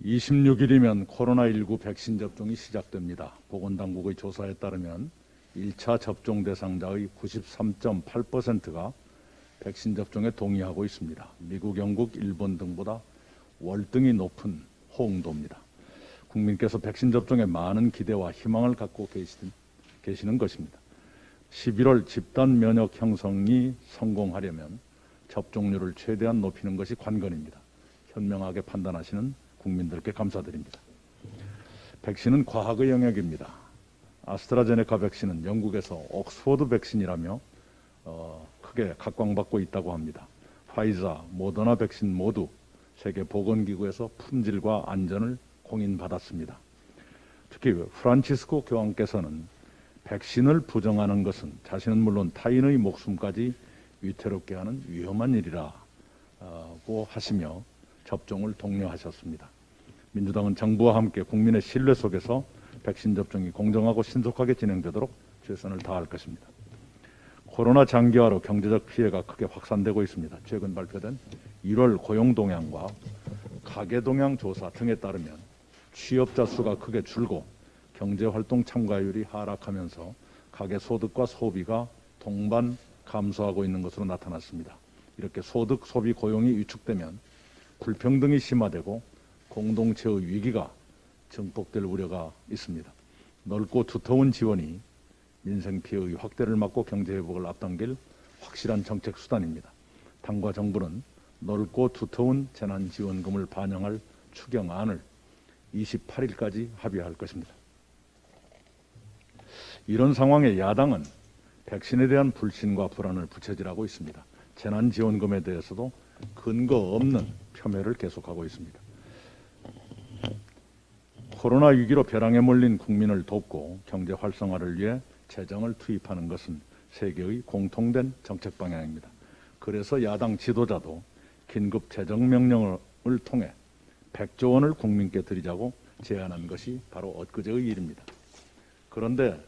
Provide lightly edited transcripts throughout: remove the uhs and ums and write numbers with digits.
26일이면 코로나19 백신 접종이 시작됩니다. 보건당국의 조사에 따르면 1차 접종 대상자의 93.8%가 백신 접종에 동의하고 있습니다. 미국, 영국, 일본 등보다 월등히 높은 호응도입니다. 국민께서 백신 접종에 많은 기대와 희망을 갖고 계시는 것입니다. 11월 집단 면역 형성이 성공하려면 접종률을 최대한 높이는 것이 관건입니다. 현명하게 판단하시는 국민들께 감사드립니다. 백신은 과학의 영역입니다. 아스트라제네카 백신은 영국에서 옥스퍼드 백신이라며 크게 각광받고 있다고 합니다. 화이자, 모더나 백신 모두 세계보건기구에서 품질과 안전을 공인받았습니다. 특히 프란치스코 교황께서는 백신을 부정하는 것은 자신은 물론 타인의 목숨까지 위태롭게 하는 위험한 일이라고 하시며 접종을 독려하셨습니다. 민주당은 정부와 함께 국민의 신뢰 속에서 백신 접종이 공정하고 신속하게 진행되도록 최선을 다할 것입니다. 코로나 장기화로 경제적 피해가 크게 확산되고 있습니다. 최근 발표된 1월 고용 동향과 가계 동향 조사 등에 따르면 취업자 수가 크게 줄고 경제활동 참가율이 하락하면서 가계 소득과 소비가 동반 감소하고 있는 것으로 나타났습니다. 이렇게 소득, 소비, 고용이 위축되면 불평등이 심화되고 공동체의 위기가 증폭될 우려가 있습니다. 넓고 두터운 지원이 민생 피해의 확대를 막고 경제 회복을 앞당길 확실한 정책 수단입니다. 당과 정부는 넓고 두터운 재난지원금을 반영할 추경안을 28일까지 합의할 것입니다. 이런 상황에 야당은 백신에 대한 불신과 불안을 부채질하고 있습니다. 재난지원금에 대해서도 근거 없는 폄훼를 계속하고 있습니다. 코로나 위기로 벼랑에 몰린 국민을 돕고 경제 활성화를 위해 재정을 투입하는 것은 세계의 공통된 정책 방향입니다. 그래서 야당 지도자도 긴급 재정명령을 통해 100조 원을 국민께 드리자고 제안한 것이 바로 엊그제의 일입니다. 그런데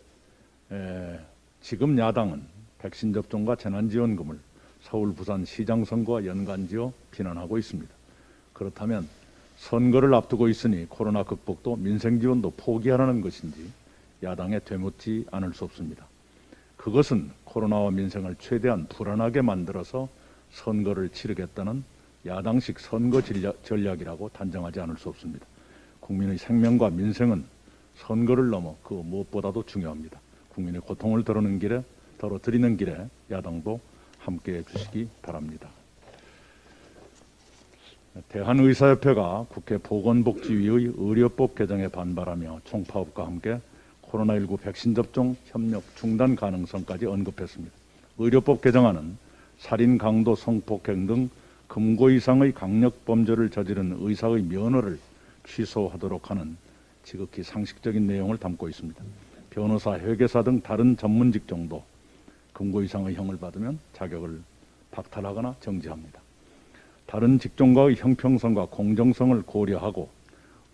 지금 야당은 백신 접종과 재난지원금을 서울, 부산 시장 선거와 연관지어 비난하고 있습니다. 그렇다면 선거를 앞두고 있으니 코로나 극복도 민생 지원도 포기하라는 것인지 야당에 되묻지 않을 수 없습니다. 그것은 코로나와 민생을 최대한 불안하게 만들어서 선거를 치르겠다는 야당식 선거 전략이라고 단정하지 않을 수 없습니다. 국민의 생명과 민생은 선거를 넘어 그 무엇보다도 중요합니다. 국민의 고통을 덜어드리는 길에 야당도 함께해 주시기 바랍니다. 대한의사협회가 국회 보건복지위의 의료법 개정에 반발하며 총파업과 함께 코로나19 백신 접종 협력 중단 가능성까지 언급했습니다. 의료법 개정안은 살인, 강도, 성폭행 등 금고 이상의 강력 범죄를 저지른 의사의 면허를 취소하도록 하는 지극히 상식적인 내용을 담고 있습니다. 변호사, 회계사 등 다른 전문 직종도 금고 이상의 형을 받으면 자격을 박탈하거나 정지합니다. 다른 직종과의 형평성과 공정성을 고려하고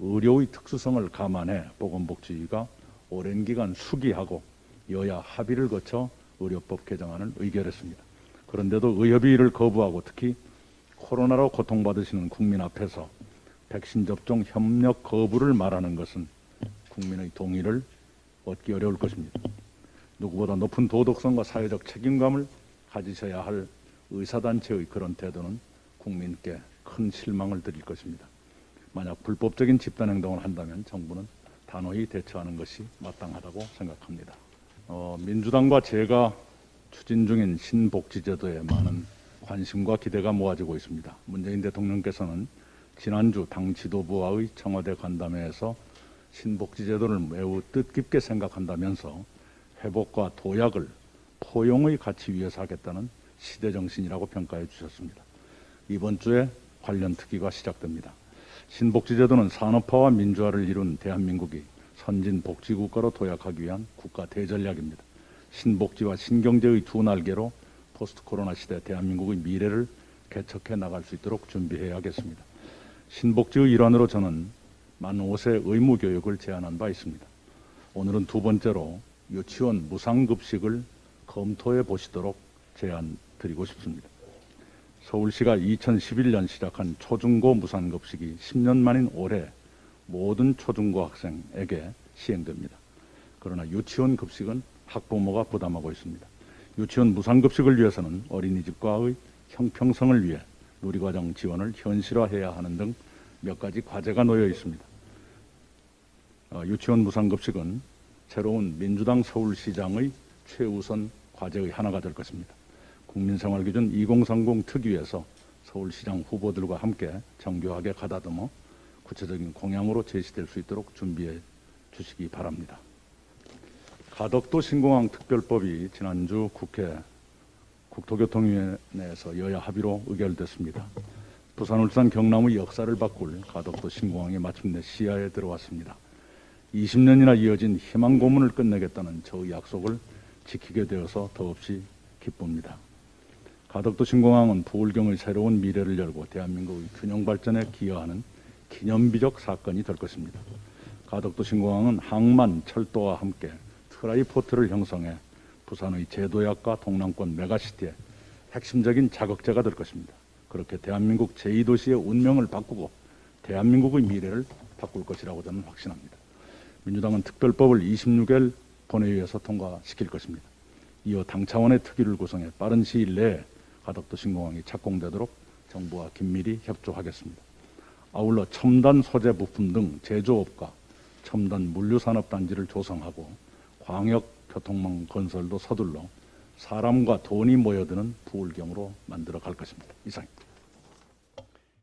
의료의 특수성을 감안해 보건복지위가 오랜 기간 수기하고 여야 합의를 거쳐 의료법 개정안을 의결했습니다. 그런데도 의협이 이를 거부하고 특히 코로나로 고통받으시는 국민 앞에서 백신 접종 협력 거부를 말하는 것은 국민의 동의를 얻기 어려울 것입니다. 누구보다 높은 도덕성과 사회적 책임감을 가지셔야 할 의사단체의 그런 태도는 국민께 큰 실망을 드릴 것입니다. 만약 불법적인 집단행동을 한다면 정부는 단호히 대처하는 것이 마땅하다고 생각합니다. 민주당과 제가 추진 중인 신복지제도에 많은 관심과 기대가 모아지고 있습니다. 문재인 대통령께서는 지난주 당 지도부와의 청와대 간담회에서 신복지제도를 매우 뜻깊게 생각한다면서 회복과 도약을 포용의 가치 위에서 하겠다는 시대정신이라고 평가해 주셨습니다. 이번 주에 관련 특위가 시작됩니다. 신복지제도는 산업화와 민주화를 이룬 대한민국이 선진 복지국가로 도약하기 위한 국가 대전략입니다. 신복지와 신경제의 두 날개로 포스트 코로나 시대 대한민국의 미래를 개척해 나갈 수 있도록 준비해야겠습니다. 신복지의 일환으로 저는 만 5세 의무교육을 제안한 바 있습니다. 오늘은 두 번째로 유치원 무상급식을 검토해 보시도록 제안 드리고 싶습니다. 서울시가 2011년 시작한 초중고 무상급식이 10년 만인 올해 모든 초중고 학생에게 시행됩니다. 그러나 유치원 급식은 학부모가 부담하고 있습니다. 유치원 무상급식을 위해서는 어린이집과의 형평성을 위해 누리과정 지원을 현실화해야 하는 등 몇 가지 과제가 놓여 있습니다. 유치원 무상급식은 새로운 민주당 서울시장의 최우선 과제의 하나가 될 것입니다. 국민생활기준 2030 특위에서 서울시장 후보들과 함께 정교하게 가다듬어 구체적인 공약으로 제시될 수 있도록 준비해 주시기 바랍니다. 가덕도 신공항 특별법이 지난주 국회 국토교통위원회에서 여야 합의로 의결됐습니다. 부산, 울산, 경남의 역사를 바꿀 가덕도 신공항이 마침내 시야에 들어왔습니다. 20년이나 이어진 희망 고문을 끝내겠다는 저의 약속을 지키게 되어서 더없이 기쁩니다. 가덕도 신공항은 부울경의 새로운 미래를 열고 대한민국의 균형 발전에 기여하는 기념비적 사건이 될 것입니다. 가덕도 신공항은 항만, 철도와 함께 트라이포트를 형성해 부산의 제도약과 동남권 메가시티의 핵심적인 자극제가 될 것입니다. 그렇게 대한민국 제2도시의 운명을 바꾸고 대한민국의 미래를 바꿀 것이라고 저는 확신합니다. 민주당은 특별법을 26일 본회의에서 통과시킬 것입니다. 이어 당 차원의 특위를 구성해 빠른 시일 내에 가덕도 신공항이 착공되도록 정부와 긴밀히 협조하겠습니다. 아울러 첨단 소재 부품 등 제조업과 첨단 물류산업단지를 조성하고 광역교통망 건설도 서둘러 사람과 돈이 모여드는 부울경으로 만들어 갈 것입니다. 이상입니다.